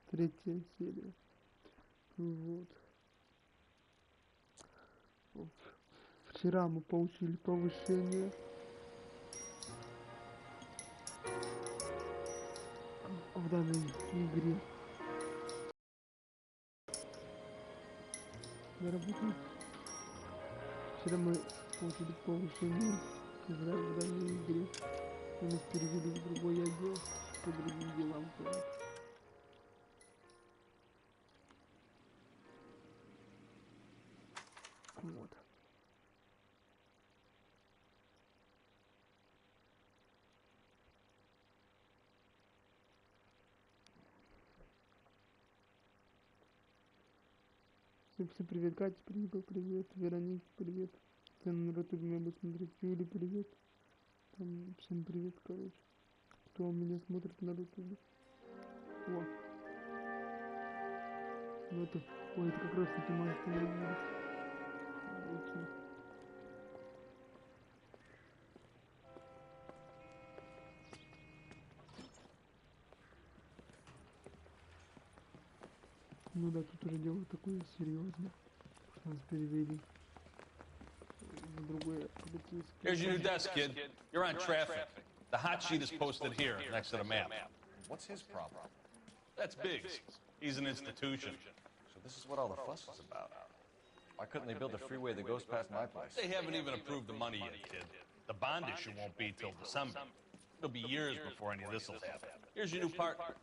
третья серия. Вот. Вчера мы получили повышение. В данной игре. Я работаю. Вчера мы получили повышение в данной игре. И нас перевели в другой отдел по другим делам. Вот. Всем привет, Катя, привет, Вероника, привет. Кто на ютубе меня будет смотреть, Юля, привет. Там, всем привет, короче. Кто меня смотрит на ютубе. Вот. Ну это, ой, это как раз таки моя остановилась. Ну да, тут уже дело такое серьезное, что нас перевели в другое полицейское. Here's your new desk, kid. You're on traffic. The hot sheet is posted here, next to the map. What's his problem? That's Biggs. He's an institution. So this is what all the fuss is about. Why couldn't they build a freeway that goes past my place? They haven't even approved the money yet, kid. The bond issue won't be till December. It'll be years before any of this will happen. Here's your new partner,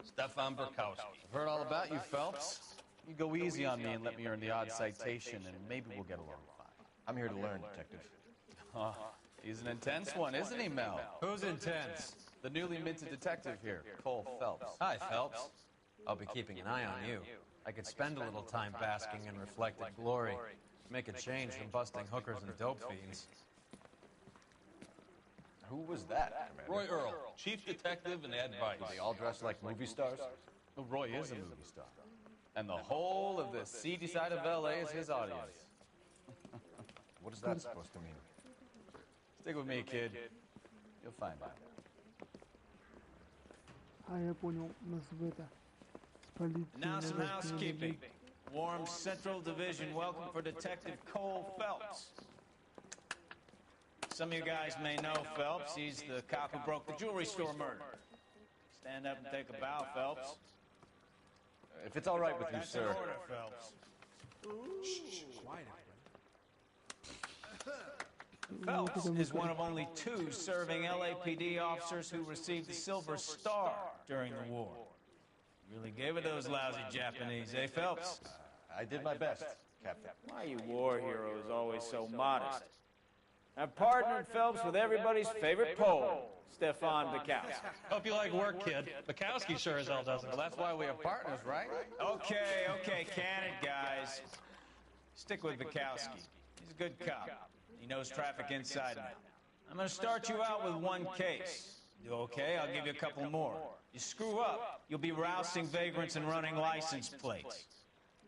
Stefan Burkowski. I've heard all about you, Phelps. You go easy on me and let me earn the odd citation, and maybe we'll get along fine. I'm here to learn, Detective. Oh, he's an intense one, isn't he, Mel? Who's intense? The newly minted detective here, Cole Phelps. Hi, Phelps. I'll be keeping an eye on you. I could spend a little time basking in reflected glory. Make a change from busting hookers and dope fiends. Who was that, Commander? Roy Earl, chief detective and advice. Are they all dressed like movie stars? Well, Roy is a movie star. And the whole of the seedy side of L.A. is his audience. What is that supposed to mean? Stick with me, kid. You'll find out. А я понял, нас в это с полицией. Now some надо housekeeping. Warm Central Division welcome for Detective Cole Phelps. Some of you guys may know Phelps. He's the cop who broke the jewelry store murder. Stand up and take a bow, Phelps. If it's all right with you, That's an sir. order, Phelps. Phelps is one of only 2 serving LAPD officers who received the Silver Star during the war. Really gave it to those lousy Japanese, eh, Phelps? I did my best, Captain. Why are you war heroes always so modest? I've partnered Phelps with everybody's favorite Pole, Stefan Bukowski. Hope you like work, kid. Bukowski sure as hell doesn't. Well, that's why we have partners, right? Okay, can it, guys? Stick with Bukowski. He's a good cop. He knows traffic inside and out. I'm gonna start you out with 1 case. You okay? I'll give you a couple more. You screw up, you'll be rousting vagrants and running license plates.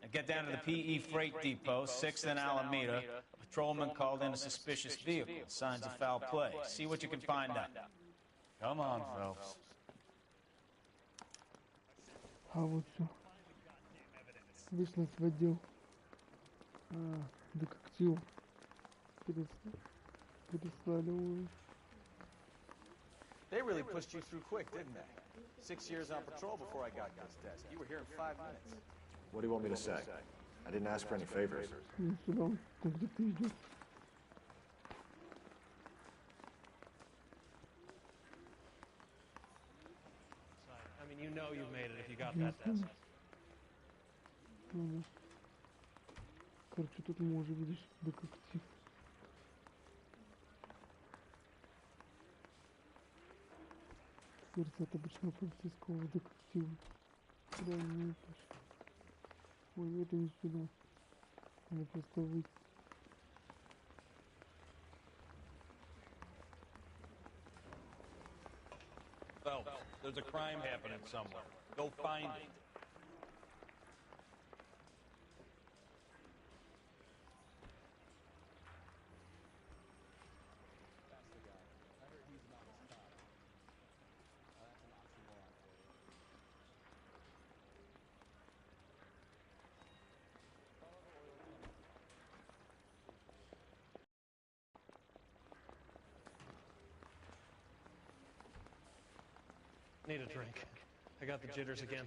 Now get down to the PE Freight Depot, 6th and Alameda. A patrolman called in a suspicious vehicle. Signs of foul play. See what you can find out. Come on, Phelps. А вот все. Вышло в отдел детектив. Переслали его. They really pushed you through quick, didn't they? 6 years on patrol before I got this desk. You were here in 5 minutes. What do you want me to say? I didn't ask for any favors. Сюда, там где ты идешь. I mean, you know you've made it if you got that desk. Короче, тут мы уже видишь детектив. Сердце от обычного полицейского детектива. Куда не идешь? Ой, это не сюда. Надо просто выйти. Phelps, there's a crime happening somewhere. Go find it. Need a drink. I got the jitters again.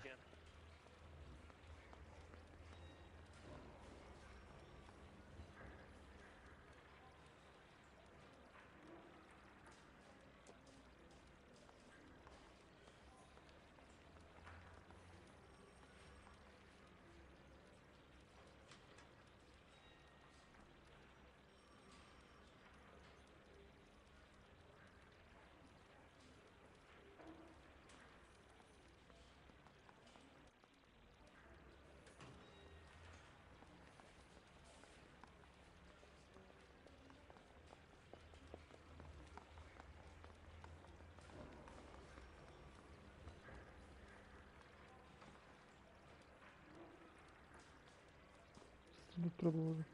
Продолжим.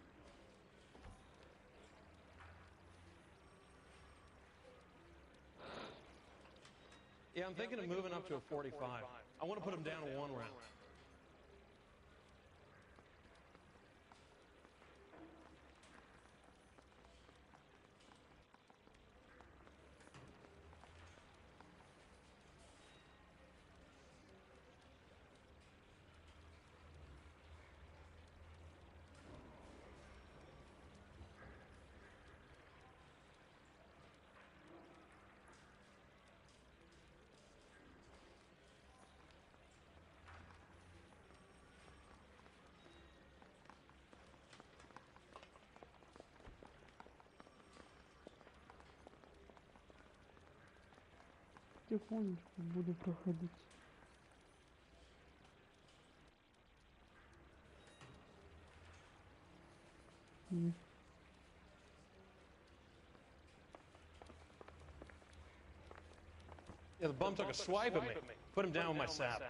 Yeah, I'm thinking of moving up to a 45. I want to put them down to one round. Потихонечку буду проходить. Yeah, the bum took a swipe at me. Put him down with my sap.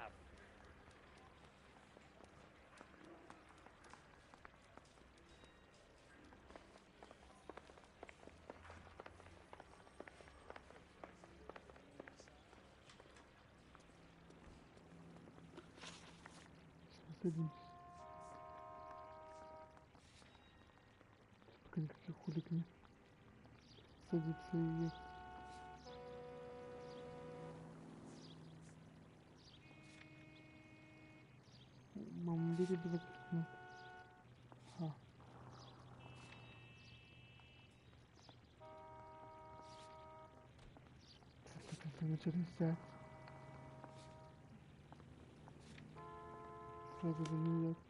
Садимся. Пока никаких хулик нет. Садиться и ехать. Мама, бери 20 минут. А. Так, начали сядь. Сразу же не ехать.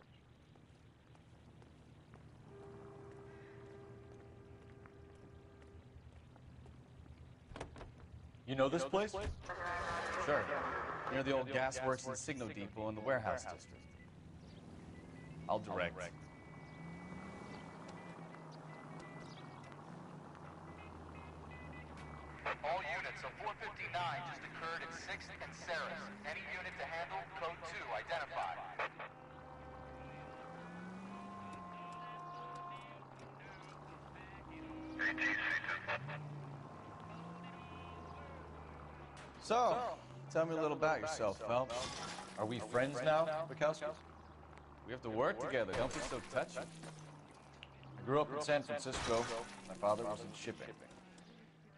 You know this place? Sure. Near the old gas works and signal depot in the warehouse district. I'll direct. All units, a 459 just occurred at 6th and Sarah's. Any unit to handle, code 2, identify. So, tell me a little about yourself, Phelps. Are we friends now, Bukowski? We have to work together. Don't be so touchy. I grew up in San Francisco. My father was in shipping.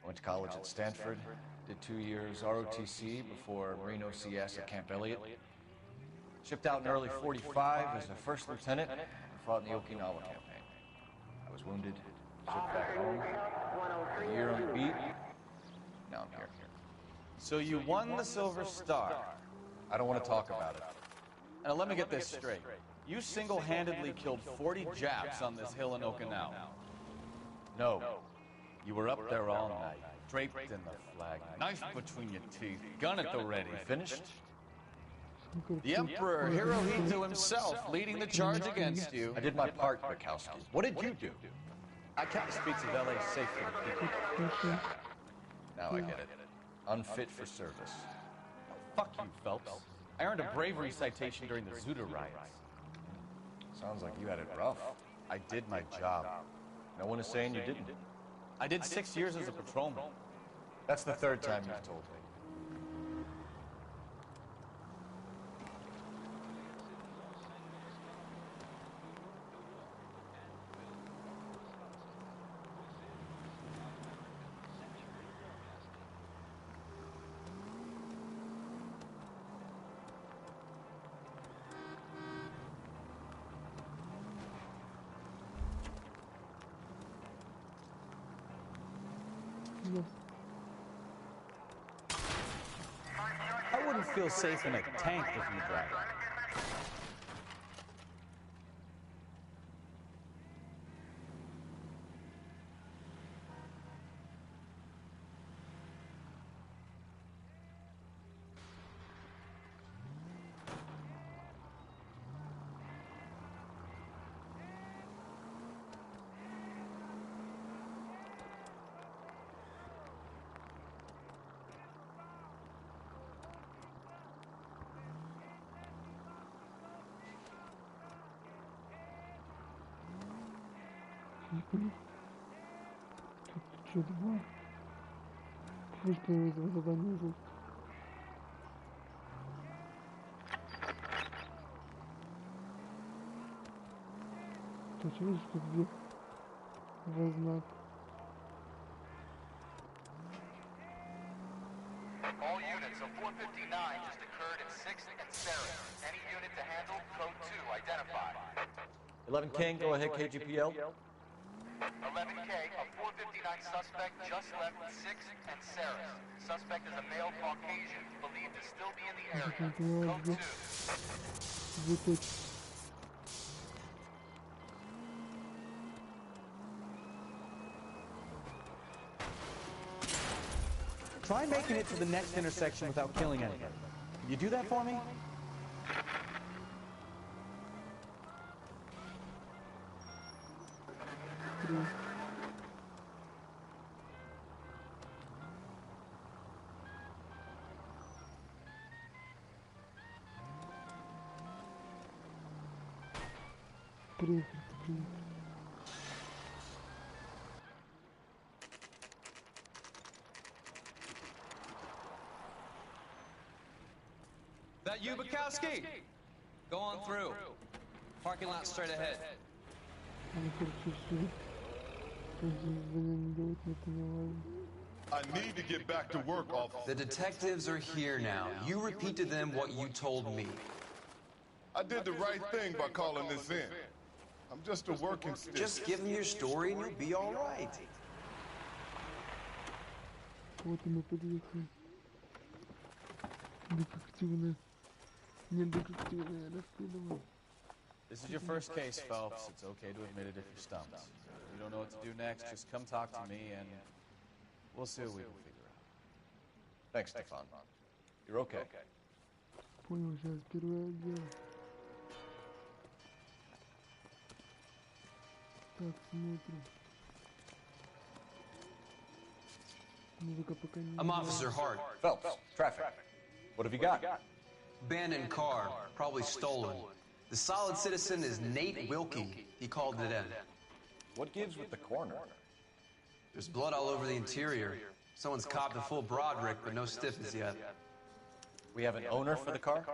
I went to college at Stanford, did 2 years ROTC before Marine OCS at Camp Elliott. Shipped out in early 45 as a first lieutenant and fought in the Okinawa campaign. I was wounded, shipped back home, a year on the beat. Now I'm here. So you won the Silver Star. I don't want to talk about it. Now let me get this straight. You single-handedly killed 40 Japs on this hill in Okinawa. No. You were up there all night, draped in the flag, knife between your teeth, gun at the ready. Finished? The Emperor Hirohito himself leading the charge against you. I did my part, Bukowski. What did you do? I kept the streets of LA safe for the people. Now I get it. Unfit for service. Fuck you, Phelps. I earned a bravery citation during the Zuda riots. Sounds like you had it rough. I did my job. No one is saying you didn't. I did 6 years as a patrolman. That's the third time you've told me. Да. I wouldn't feel safe in a tank with you driving. Тут что, два? Пусть появилось задание уже. Ты что видишь, тут две? Два знака. All units of 459 just occurred in 6th and Sarah. Any unit to handle, code 2, identify. 11 King, go ahead, KGPL. 11K, a 459 suspect just left 6th and Sarah. Suspect is a male Caucasian, believed to still be in the area. Code 2. Две точки. Try making it to the next intersection without killing anyone. Can you do that for me? Три. Приехали, приехали. That you, Bukowski? Go on through. Parking lot straight ahead. Они, короче, все. Один задание делать, но это не важно. I need to get back to work, officer. The detectives are here now. You repeat to them what you told me. I did the right thing by calling this in. I'm just a working stick. Just give them your story and you'll be all right. Вот и мы подъехали. Детективное. Недетективное расследование. This is your first case, Phelps. It's okay to admit it if you're stumped. If you don't know what to do next, just come talk to me and we'll see what we can figure out. Thanks, Stefan. You're okay. Понял, сейчас первое дело. Так, смотрим. Музыка пока не... I'm Officer Hart. Phelps, traffic. What have you got? Abandoned car, probably stolen. The solid citizen is Nate Wilkie. He called it in. What gives with the corner? There's blood all over the interior. Someone's copped a full Broderick, but no stiffness yet. We have an owner for the car?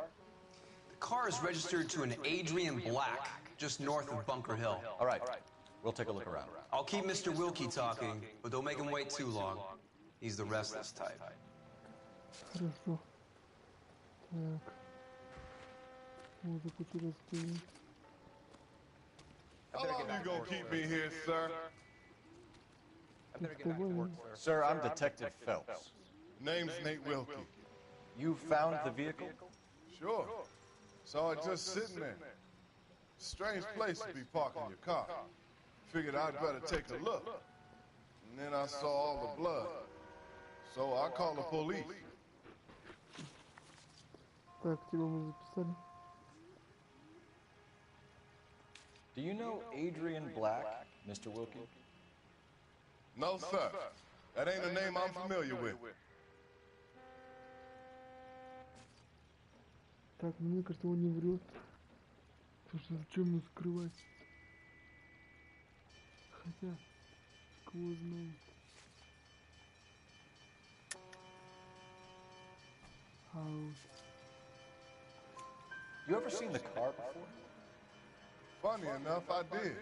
The car is registered to an Adrian Black, just north of Bunker Hill. All right. We'll take a look around. I'll keep Mr. Wilkie talking, but don't make him wait too long. He's the restless type. Хорошо. Так. Музыку туда ставим. How long you gonna keep me here, sir? Ты с тобой? Sir, I'm Detective Phelps. Name's Nate Wilkie. You found the vehicle? Sure. Saw it just sitting there. Strange place to be parking your car. Figured I'd better take a look. And then I saw all the blood. So I called the police. Так, тебя мы записали. Do you know Adrian Black, Mr. Wilkie? No, sir. That ain't a name I'm familiar with. Так, мне кажется, он не врет. Потому что зачем ему скрывать? Хотя, кого знает. You ever seen the car before? Funny enough, I did.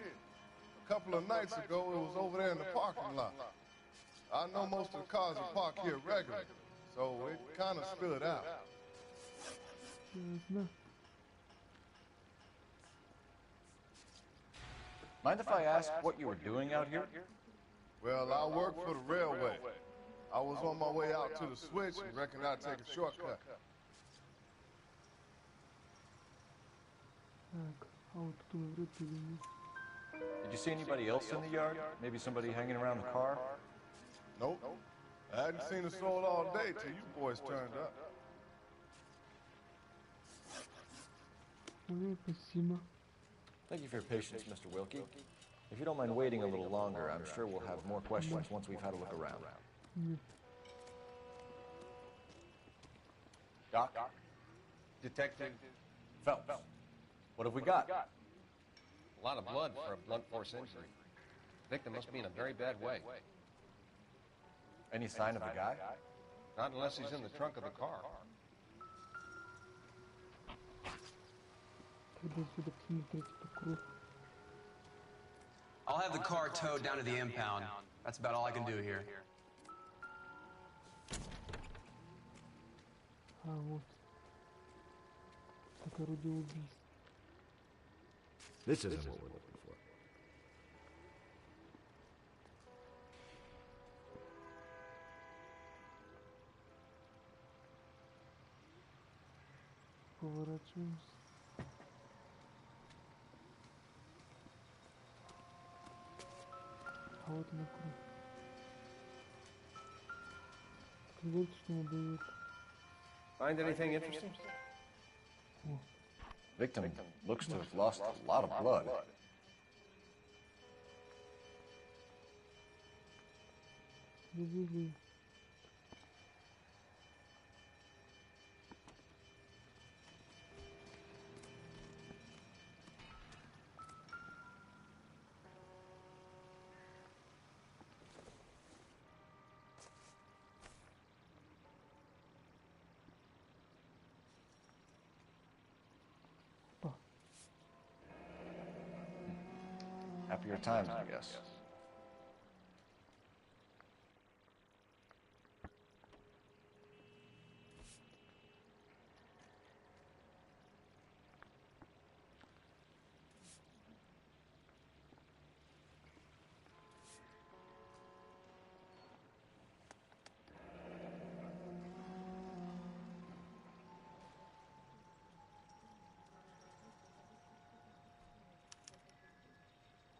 A couple of nights ago, it was over there in the parking lot. I know most of the cars are parked here regularly, so it kind of stood out. Ясно. Mind if I ask what you were doing out here? Well, I work for the railway. I was on my way out to the switch and reckoned I'd take a shortcut. Так, а вот тут он вряд ли нет. Did you see anybody else in the yard? Maybe somebody hanging around the car? Nope. I hadn't seen a soul all day till you boys turned up. Ой, спасибо. Thank you for your patience, Mr. Wilkie. If you don't mind waiting a little longer, I'm sure we'll have more questions once we've had a look around. Нет. Doc? Detective, Phelps. What have we got? A lot of blood for a blunt force injury. Victim must be in a very bad way. Any sign of the guy? Not unless he's in the trunk of the car. Когда сюда посмотреть эту кровь. I'll have the car towed down to the impound. That's about all I can do here. А, вот. Так, орудие убийств. This isn't what we're looking for. Поворачиваемся. А вот на кровь. Сказать, что он дает. Find anything interesting? Victim looks to have lost a lot of blood. Завели. Happier times, I guess.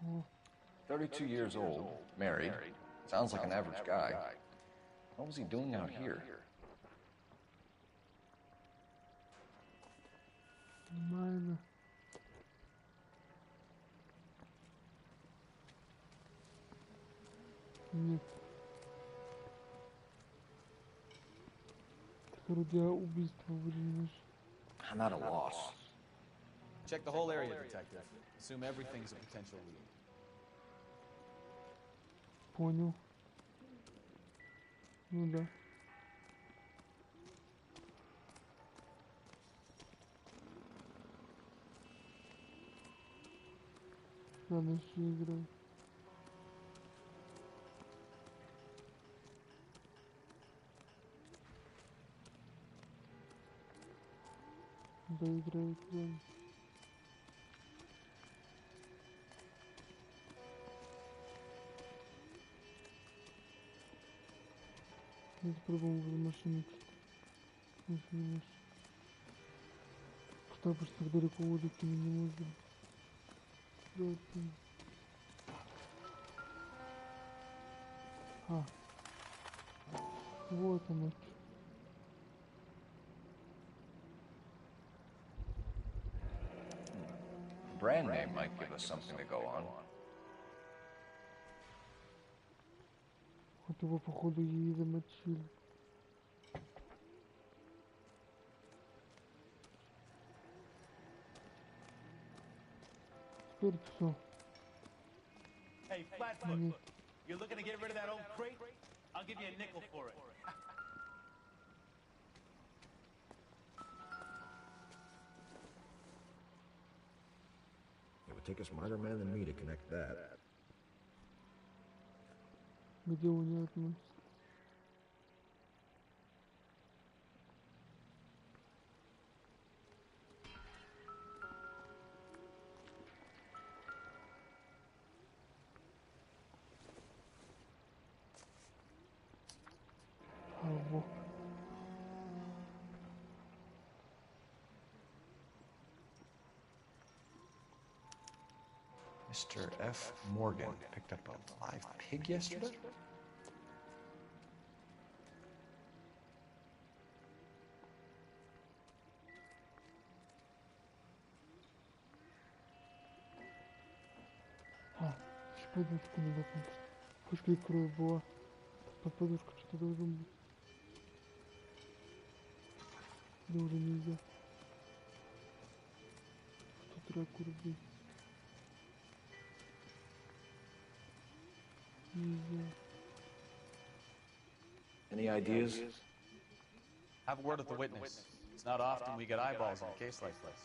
О, 32 years old, married. Sounds like an average guy. What was he doing out here? нормально. Нет. Так, орудие убийства выживешь. I'm at a loss. Check the whole area, detective. Assume everything's a potential lead. Понял. Ну да. Надо еще играть. Доиграю прям. Давайте пробуем в машину. Потому что так далеко улицы не можно. А. Вот оно. Brand name might give us something to go on. Вот его, походу, и замочили. Теперь все. Hey, Flatfoot, you're looking to get rid of that old crate? I'll give you a nickel for it. It would take a smarter man than me to connect that. Где у нее относится? Mr. F. Morgan picked up a live pig yesterday? Еще подушку надо кончить. Пушка кровь была. Под подушку что-то должно быть. Да уже нельзя. 103 рублей. Нельзя. Any ideas? Have a word with the witness. It's not often we get eyeballs in a case like this.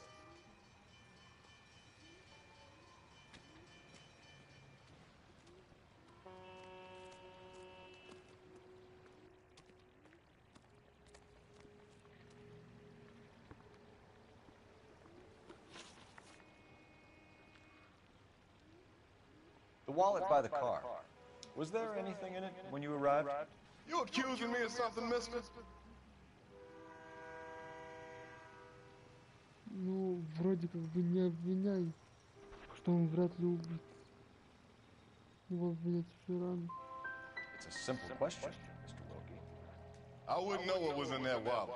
The wallet by the car. Was there anything in it when you arrived? You accusing me of something, mister? Ну, вроде как бы не обвиняй, что он вряд ли убит. Его обвинять еще рано. It's a simple question, Mr. Wilkie. I wouldn't know what was in that wallet.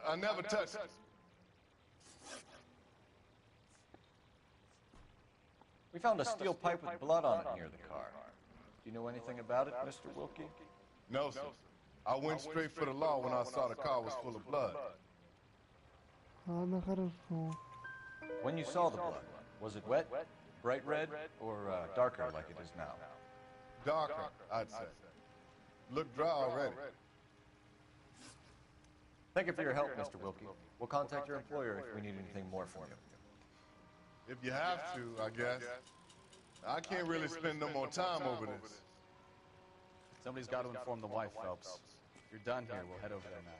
I never touched it. We found a steel pipe with blood on it near the car. Do you know anything about it, Mr. Wilkie? No, sir. I went straight for the law when I saw the car was full of blood. Ладно, хорошо. When you saw the blood, was it wet, bright red, or darker like it is now? Darker, I'd say. Looked dry already. Thank you for your help, Mr. Wilkie. We'll contact your employer if we need anything more from you. If you have to, I guess. I can't really spend no more time over this. Somebody's got to inform the wife, Phelps. If you're done here, we'll head over there now.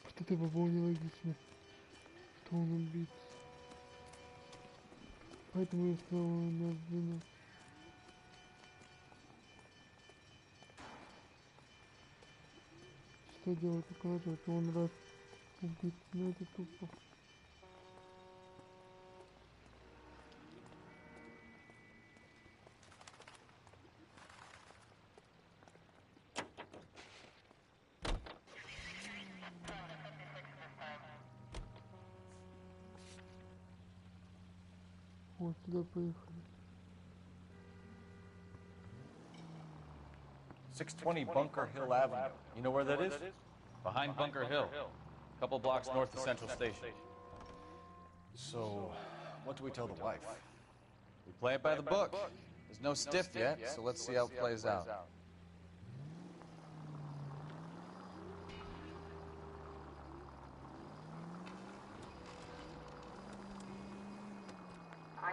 Что-то вполне логично, что он убит. Поэтому я сказал, он не обвинять. Что делать, как начал, что он раз убит, но это тупо. Вот сюда поехали. 620 Bunker Hill Avenue. You know where that is? Behind Bunker Hill, a couple blocks north of Central Station. So, what do we tell the wife? We play it by the book. There's no stiff yet, so let's see how it plays out.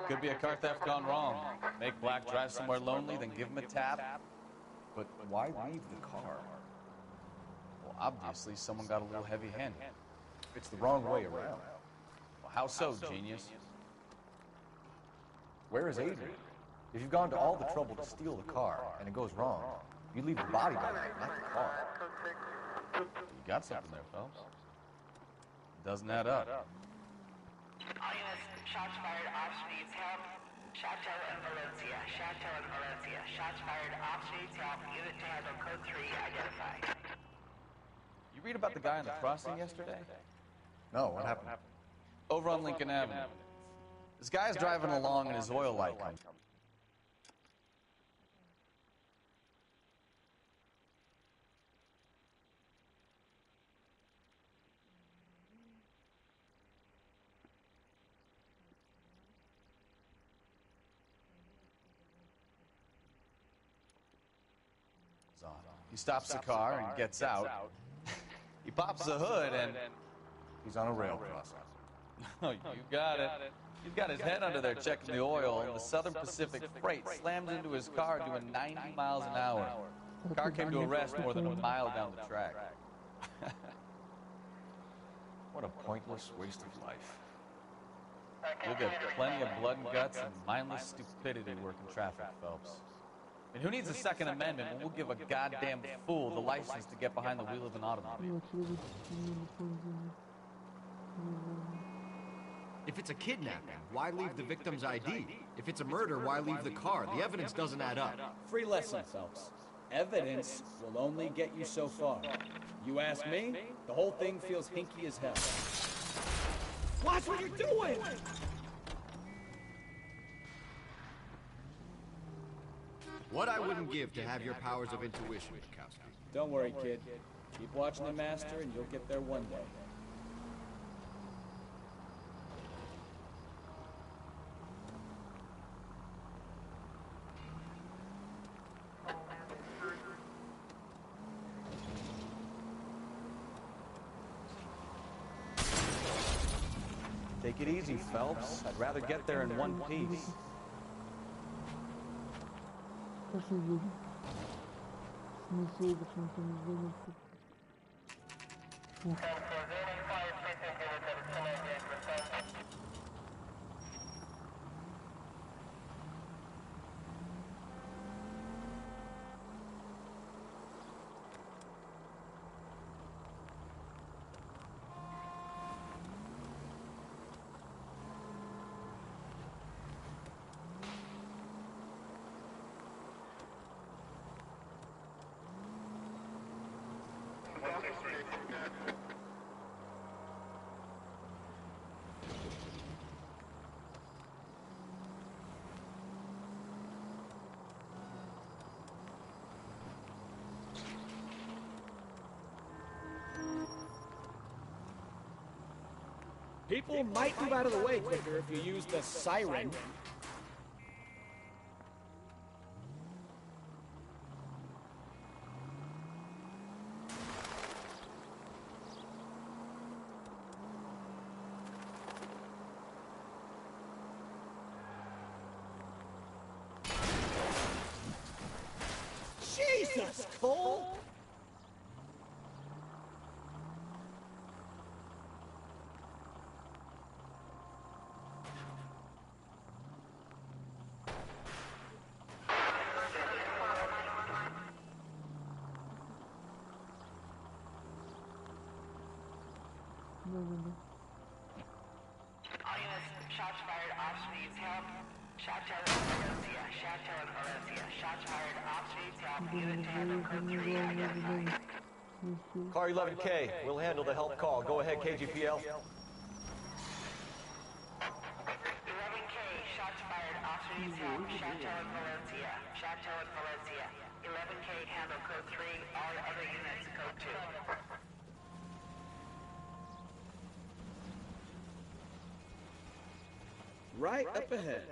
Could be a car theft gone wrong. Make Black drive somewhere lonely, then give him a tap. But why leave the car? Well, obviously, someone got a little heavy-handed. It's the wrong way around. Well, how so, genius? Where is Adrian? If you've gone to all the trouble to steal the car, and it goes wrong, you leave the body behind, not the car. You got something there, Phelps. Doesn't add up. All units, shots fired off streets, help. Chateau and Valencia, Chateau and Valencia. Shots fired off streets, help. Unit to handle code 3, identify. You read about the guy on the crossing yesterday? No, what happened? Over on Lincoln Avenue. This guy's driving along and his oil light comes. He stops the car and gets out. He pops the hood and... He's on a rail crossing. Oh, you got it. He's got his head under there checking the oil, and the Southern Pacific freight slams into his car doing 90 miles an hour. The car came to a rest more than a mile down the track. What a pointless waste of life. You'll get plenty of blood and guts and mindless stupidity working traffic, Phelps. And who needs a Second Amendment when we'll give a goddamn fool the license to get behind the wheel of an automobile? If it's a kidnapping, why leave the victim's ID? If it's a murder, why leave the car? The evidence doesn't add up. Free lesson, Phelps. Evidence will only get you so far. You ask me, the whole thing feels hinky as hell. Watch what you're doing! What I wouldn't give to have your powers of intuition, Bukowski. Don't worry, kid. Keep watching the master and you'll get there one day. Take it easy, Phelps. I'd rather get there in one piece. Пошел. Смысл, почему-то не звонит. People might move out of the way quicker if you use the siren. Jesus, Cole! All units, shots fired off speeds, help. Chateau and Valencia, Chateau and Valencia. Shots fired off speeds, help. Unit to handle code 3 identified. Car 11K, we'll handle the help call. Go ahead, KGPL. 11K, shots fired off speeds, help. Chateau and Valencia, Chateau and Valencia. 11K, handle code 3. All other units, code 2. Right up ahead.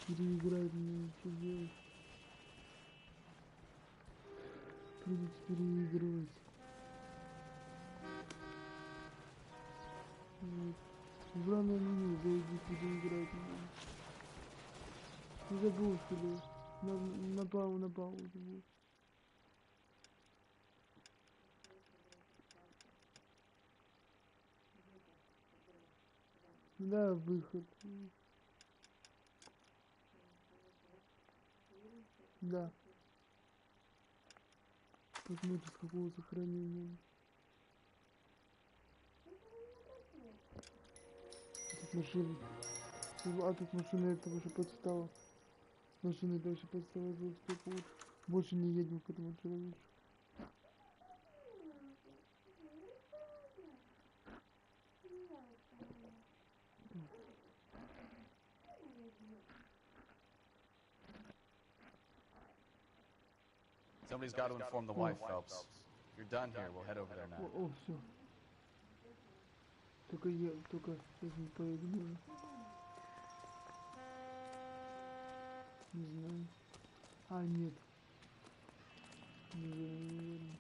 Переиграть мне, что делать? Придется переигрывать. Вот. В главное меню зайди, переиграть. Не забыл, что ли? На паузу забыл. Да, выход. Да. Посмотрим, с какого сохранения. Тут машина. А тут машина это уже подстава. С машиной дальше подстава жестко. Больше не едем к этому человеку. Somebody's got to inform the wife, Phelps. If you're done here, we'll head over there now. О, все. Только сейчас не поеду уже. Не знаю. А, нет. Неверно.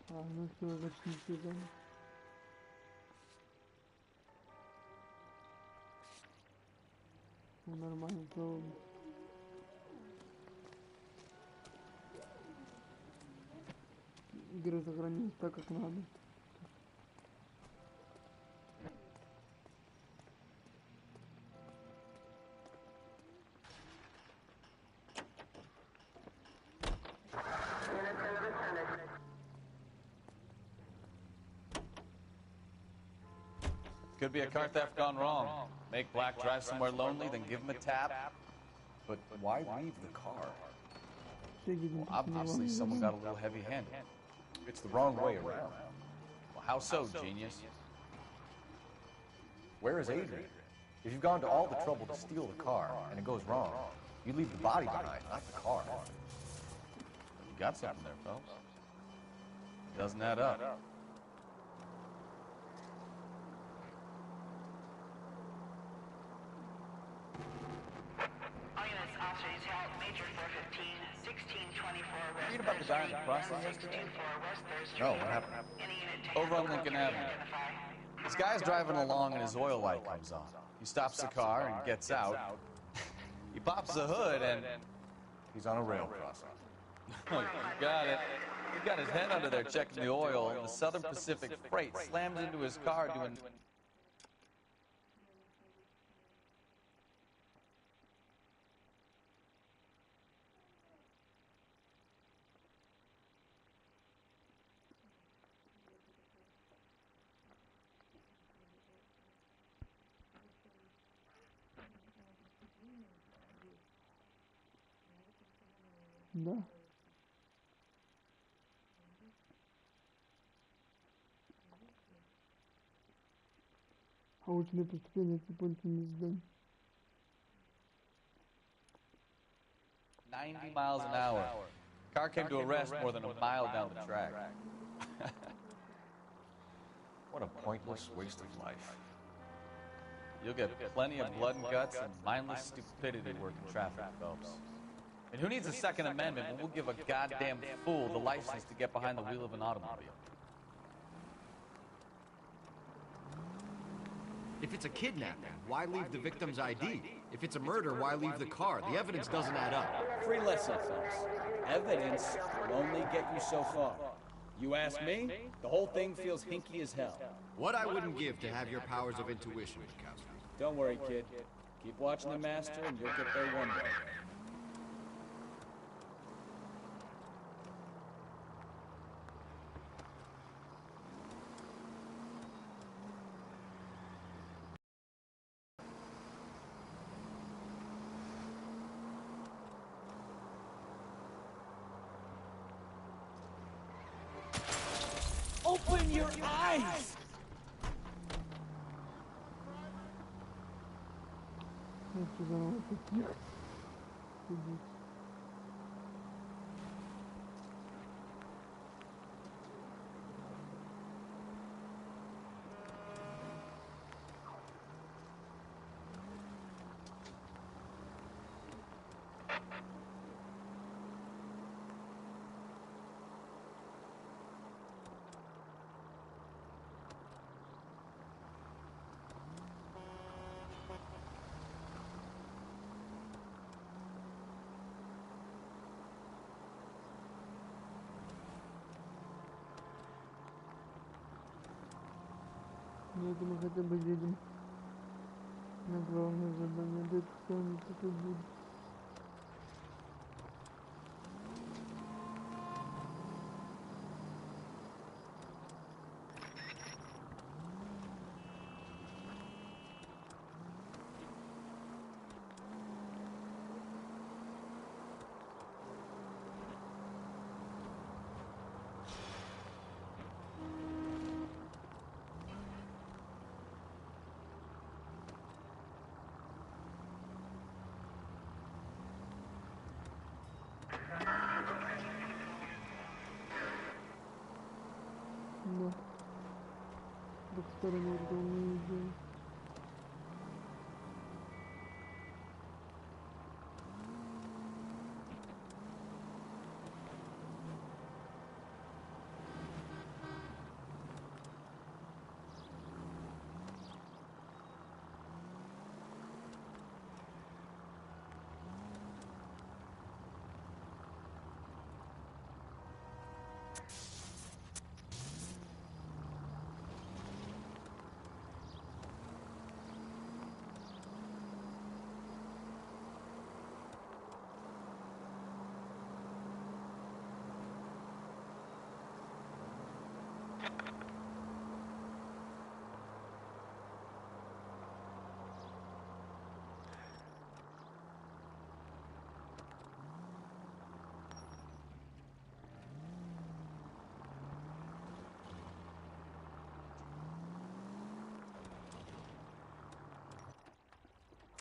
А, ну все, значит не все занято. Ну, нормально, то... игры сохранились так, как надо. Could be a car theft gone wrong. Make Black drive somewhere lonely, then give him a tap. But why leave the car? Well, obviously, someone got a little heavy-handed. It's the wrong way around. Well, how so, genius? Where is Adrian? If you've gone to all the trouble to steal the car, and it goes wrong, you leave the body behind, not the car. You got something there, folks. Doesn't add up. Read about the guy in the crossing yesterday? No, what happened? Over on Lincoln Avenue. This guy's driving along and his oil light comes on. He stops the car and gets out. He pops the hood and... He's on a rail crossing. You got it. He got his head under there checking the oil, and the Southern Pacific freight slams into his car doing... Да. Очное преступление с японцами издань. 90 miles an hour. Car came to a rest more than a mile down the track. What a pointless waste of life. You'll get plenty of blood and guts and mindless stupidity working traffic, folks. And who needs a Second Amendment when we'll give a goddamn fool the license to get behind the wheel of an automobile? If it's a kidnapping, why leave the victim's ID? If it's a murder, why leave the car? The evidence doesn't add up. Free lesson, folks. Evidence will only get you so far. You ask me, the whole thing feels hinky as hell. What I wouldn't give to have your powers of intuition, Mikowski. Don't worry, kid. Keep watching the master and you'll get there one day. Open your eyes! Я думаю, хотя бы едем на главное задание. Да это сами такой будет. Да. В сторону не идем.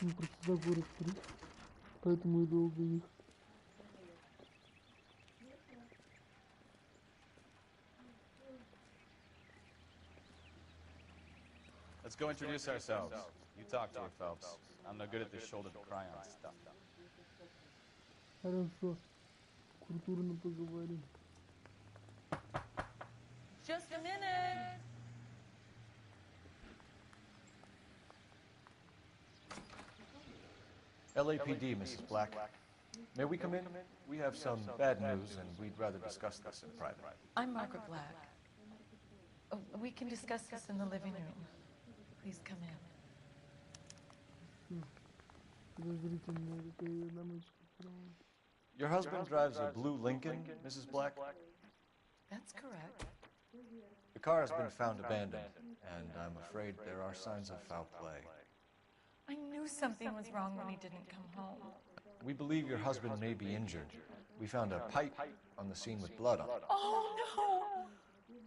Ну, просто за город приехал. Поэтому и долго ехал. Let's go introduce ourselves. You talk to her, Phelps. I'm no good at this shoulder to cry on stuff. Хорошо. Культурно поговорим. Just a minute. LAPD, Mrs. Black. May we come in? We have some bad news, and we'd rather discuss this in private. I'm Margaret Black. Oh, we can discuss this in the living room. Please come in. Подозрительно, это ее дамочка справа. Your husband drives a blue Lincoln, Mrs. Black? That's correct. The car has been found abandoned, and I'm afraid there are signs of foul play. I knew something was wrong when he didn't come home. We believe your husband may be injured. We found a pipe on the scene with blood on it. Oh, no!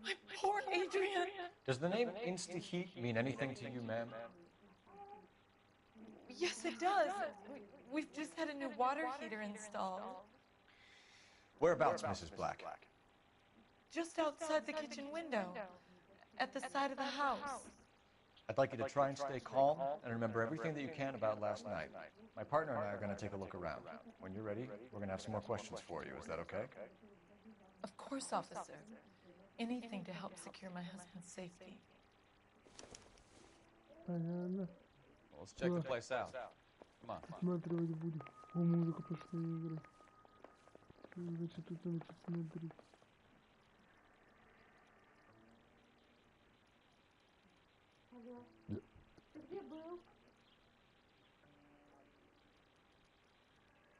My poor Adrian! Does the name Insta-Heat mean anything to you, ma'am? Yes, it does. We've just had a new water heater installed. Whereabouts, Mrs. Black? Just outside the kitchen window, at the side of the house. I'd like you to try and stay calm and remember everything that you can about last night. My partner and I are going to take a look around. When you're ready, we're going to have some more questions for you. Is that okay? Of course, officer. Anything to help secure my husband's safety. Понятно. Well, let's check the place out. Come on. Осматривать будем. О, музыка пошла играть. Значит, тут надо что-то смотреть. Алло. Ты где был?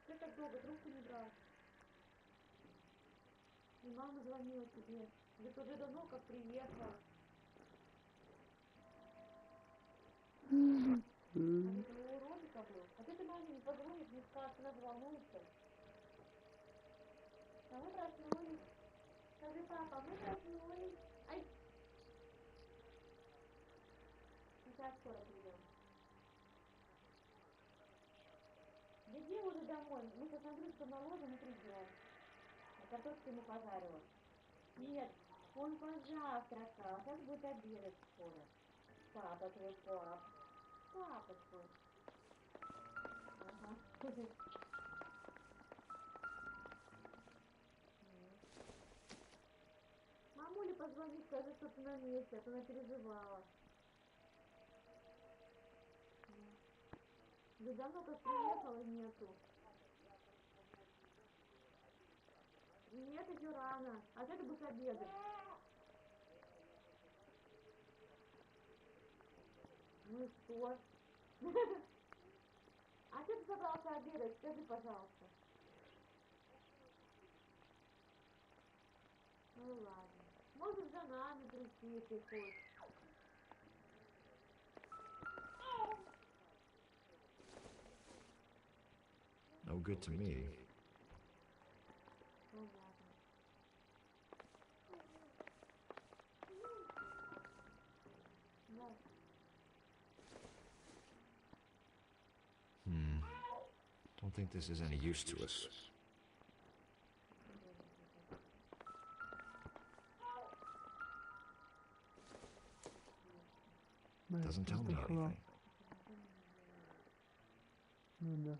Ты так долго трубку не брал? И мама звонила тебе. Ведь уже давно как приехал. А ведь у Родика был. А ты маме не позвонишь, не скажешь, она волнуется. А мы проснулись. Скажи, папа, мы проснулись. Ай! Сейчас скоро придем. Беги уже домой. Мы сейчас Андрюшку наложим и придем. А картошку ему пожарила. Нет, он позавтракал. Сейчас будет обедать скоро. Папа твой, пап. Папа твой. Ага. Мамуле позвони, скажи, что ты на месте, а то она переживала. Да давно как приехала, нету. Нет, еще рано. А ты будешь обедать. Ну и что? А что ты собрался обедать? Скажи, пожалуйста. Ну ладно. Может, за нами прийти, если хочешь. No good to me. Ну ладно. Да. Don't think this is any use to us. Doesn't tell me anything. Ну да.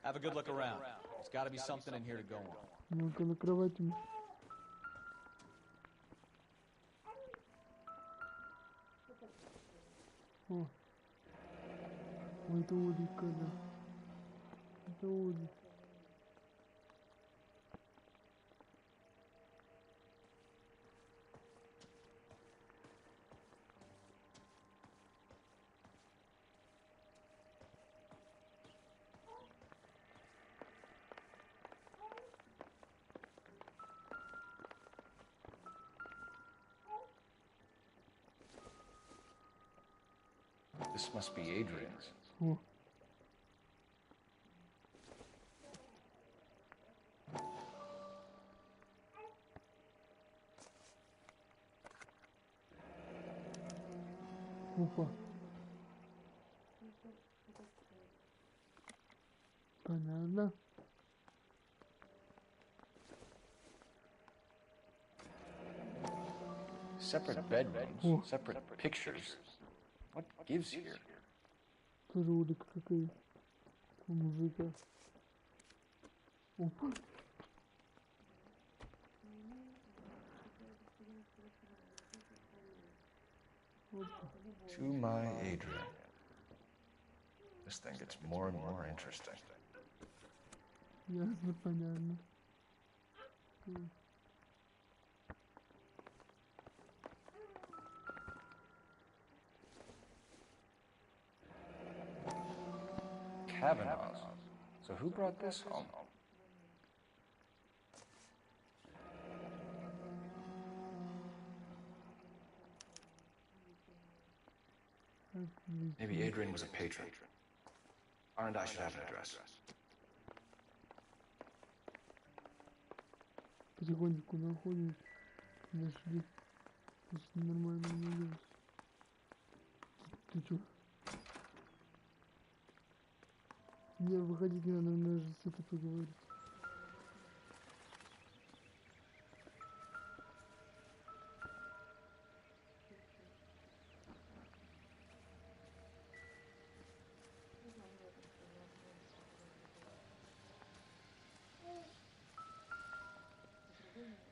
Have a good look around. There's got to be something in here to go on. Ну-ка на кровати. О. Ой, это Олика, да. Это Олик. This must be Adrian's. О. Опа. Понятно. Separate bedrooms, separate pictures. What gives here? Тоже улика какая у мужика. Опа. To my Adrian. This thing gets more and more interesting. Ясно, понятно. Kavanaugh's. So who brought this home? Maybe Adrian was a patron. R and I should have an address. Потихонечку находим. Нашли. Просто нормально наелись. Ты чё? Не, выходить не надо, надо же с этой поговорить.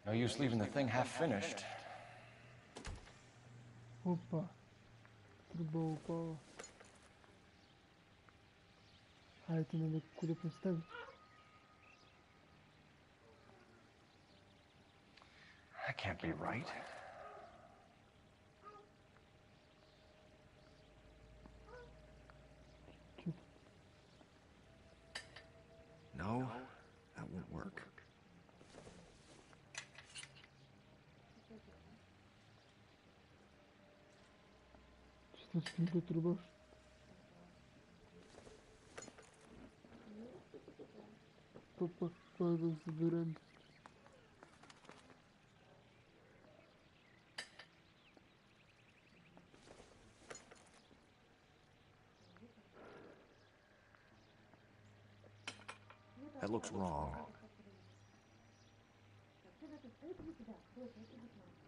No use leaving the thing half finished. Опа. Труба упала. А это надо куда поставить? That can't be right. No, that won't work. Что с ним труба? Папа, падал, собираем. That looks wrong.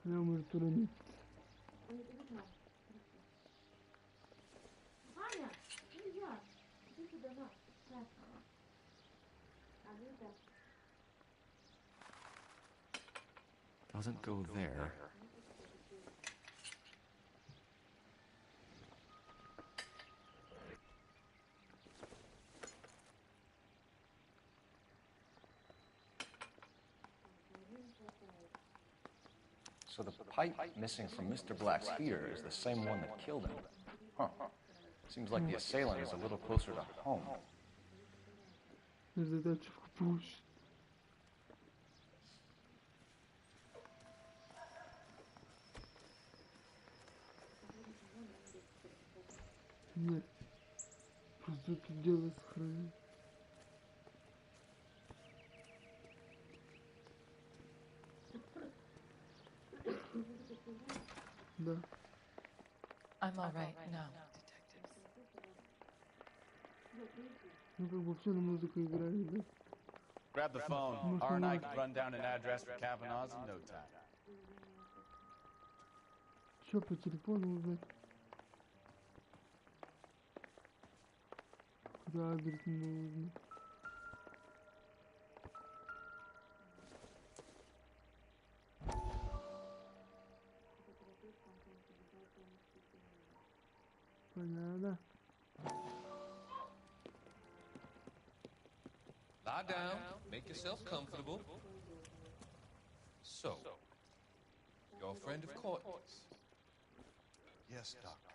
Я, может, уронить. Аня, нельзя. Иди сюда, на. Анюта. Doesn't go there. So the pipe missing from Mr. Black's heater is the same one that killed him. Huh. Seems like the assailant is a little closer to home. Задача проще. Нет. Просто это дело сохранить. Да. I'm all right now, detectives. Ну как бы все на музыку играли, да? Grab the phone. R and I can run down an address for Kavanaugh's in no time. Что по телефону узнать? Куда адрес не нужно? Понятно. Lie down, make yourself comfortable. So, you're a friend of Courtney's? Yes, Doctor.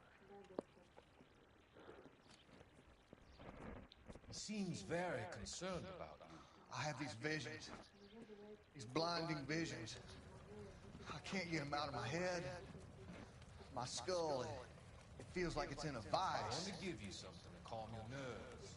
He seems very concerned about you. I have these visions. These blinding visions. I can't get them out of my head. My skull, it feels like it's in a vice. Let me give you something to calm your nerves.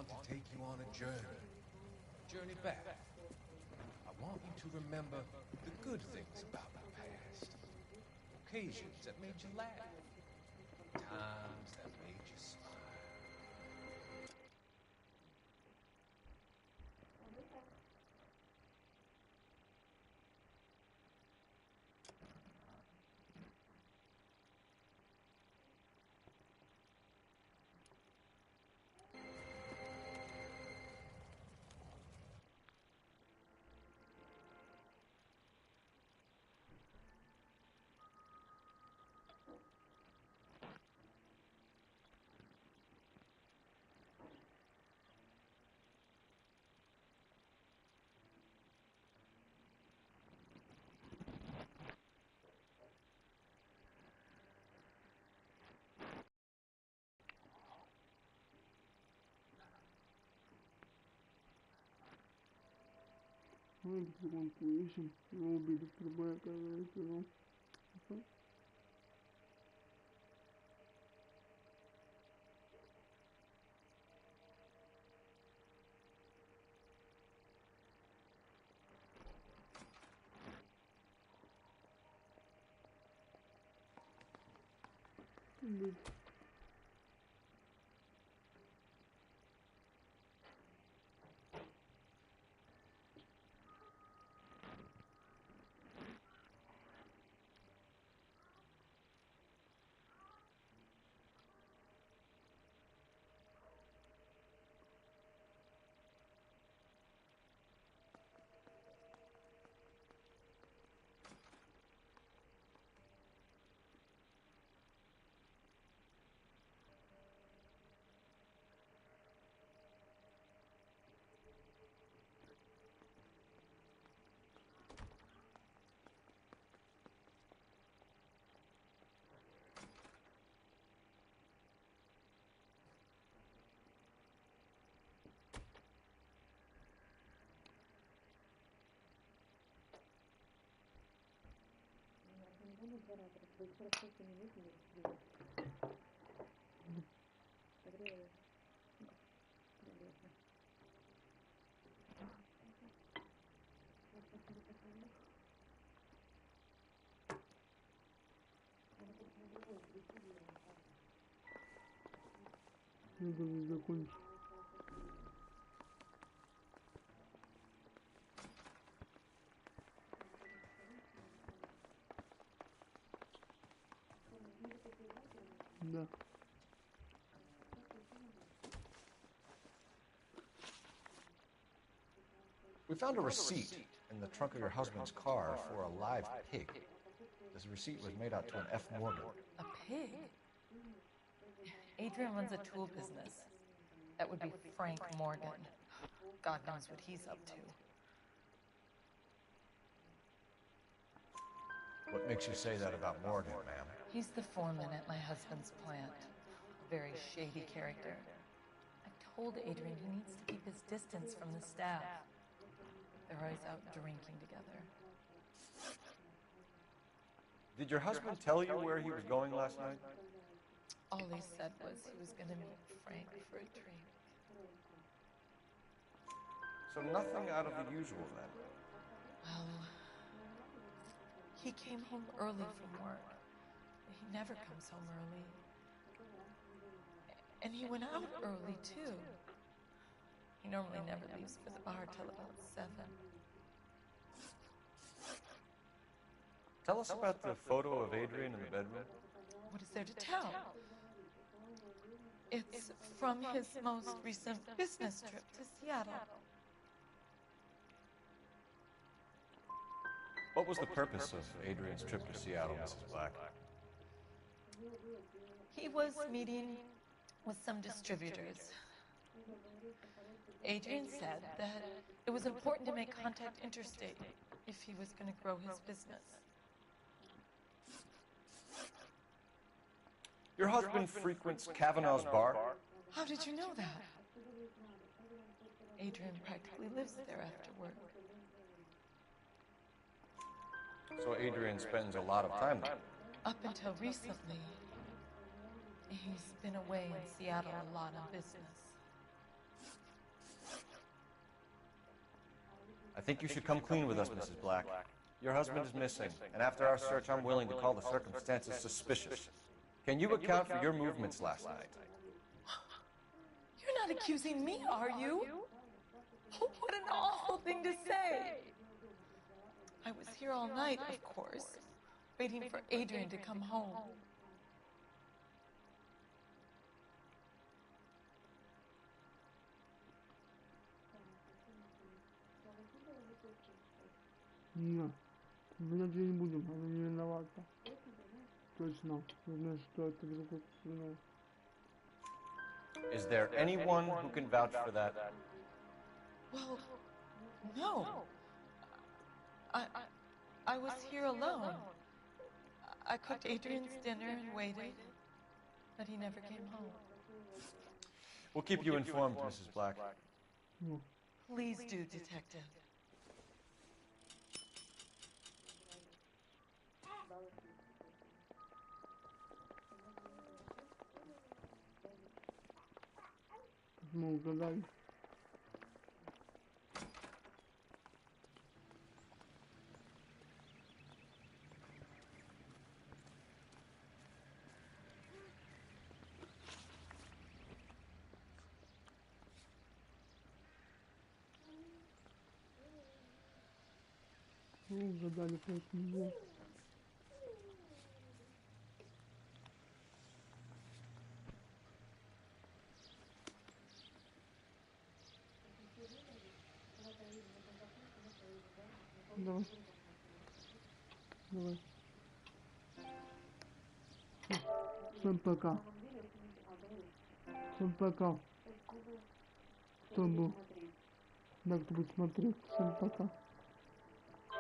want to take you on a journey back. I want you to remember the good things about the past. Occasions that made you laugh. Times that made you smile. Ну, потихоньку ищем. Его убили в трубе, оказывается, ну. Надо не закончить. Да. We found a receipt in the trunk of your husband's car for a live pig. This receipt was made out to an F. Morgan. A pig? Adrian runs a tool business. That would be Frank Morgan. God knows what he's up to. What makes you say that about Morgan, ma'am? He's the foreman at my husband's plant. A very shady character. I told Adrian he needs to keep his distance from the staff. They're always out drinking together. Did your husband tell you where he was going last night? All he said was he was going to meet Frank for a drink. So nothing out of the usual then? Well, he came home early from work. He never comes home early. And he went out early, too. He normally never leaves for the bar till about 7. Tell us about the photo of Adrian in the bedroom. What is there to tell? It's from his most recent business trip to Seattle. What was the purpose of Adrian's trip to Seattle, Mrs. Black? He was meeting with some distributors. Adrian said that it was important to make contact interstate if he was going to grow his business. Your husband frequents Kavanaugh's bar? How did you know that? Adrian practically lives there after work. So Adrian spends a lot of time there? Up until recently, he's been away in Seattle a lot on business. I think you should come clean with us, Mrs. Black. Your husband is missing, and after our search, I'm willing to call the circumstances suspicious. Can you account for your movements last night? You're not accusing me, are you? Oh, what an awful thing to say. I was here all night, of course, waiting for Adrian to come home. Нет, меня где не будем, она не виновата. Точно, я знаю, что это другой виноват. Is there anyone who can vouch for that? Well, no. I was here alone. I cooked Adrian's dinner and waited, but he never came home. We'll keep you informed, Mrs. Black. Please do, Detective. Мы угадали. Мы угадали, поэтому нет. Давай. Давай. Всем пока. Всем пока. Кто был? Да, кто будет смотреть. Всем пока.